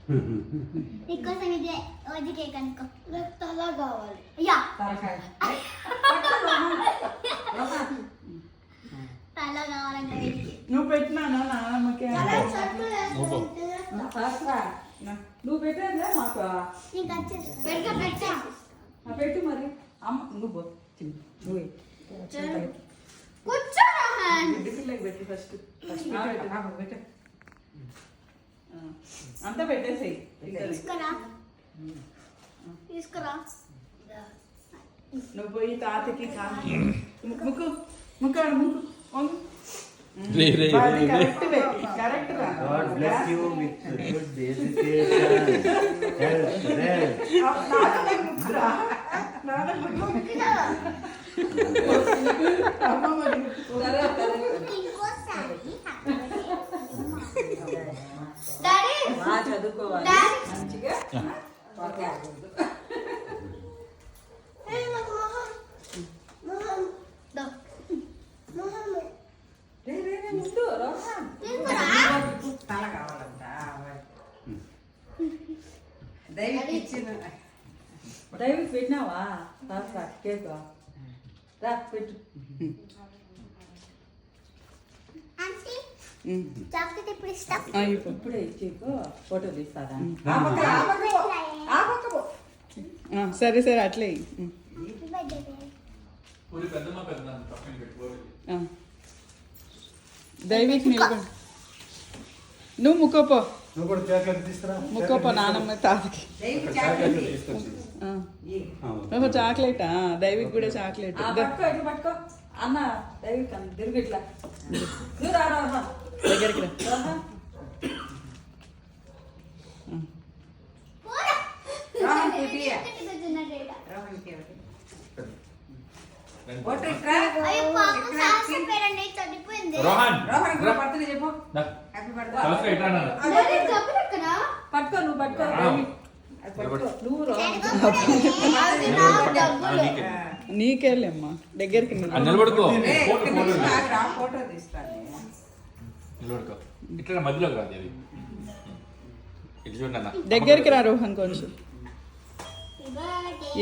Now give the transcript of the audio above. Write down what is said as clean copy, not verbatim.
నీకోసం ఇదే OG cake అనుకో. తల కావాలి. యా తల కావాలంటే నువ్వు పెట్టినానా నాన్నమ్మకి? నువ్వు పెట్టేదే మాకు పెట్టు మరి. అమ్మ నువ్వు నువ్వు పెట్టి ఫస్ట్ పెట్టు. అంతా పెట్టేసేయి. తీసుకురా. నువ్వు పోయి తాతకి ముక్కు ముక్కు ముక్కు కరెక్ట్ రా. God bless you with good education, health, చదువుకోవాలి మంచిగా. ముందు తల కావాలంట. దైవికి పెట్టినావా కేక్? రా పెట్టు. ఇప్పుడే ఇచ్చేకు ఫోటో తీస్తారా? సరే సరే అట్లే. దైవికి నిలబడి నువ్వు ముక్కోపో. ముక్కోపో నానమ్మ తాతకి. చాక్లెటా? దైవికి కూడా చాక్లెట్. పట్టుకో అన్న. దైవికి తిరుగు ఇట్లా దగ్గరికి రా. పట్టుకో నువ్వు పట్టుకో. నీకేళ్ళమ్మా దగ్గరికి నిలబడుకో. దగ్గరికి రా రోహన్ కొంచెం.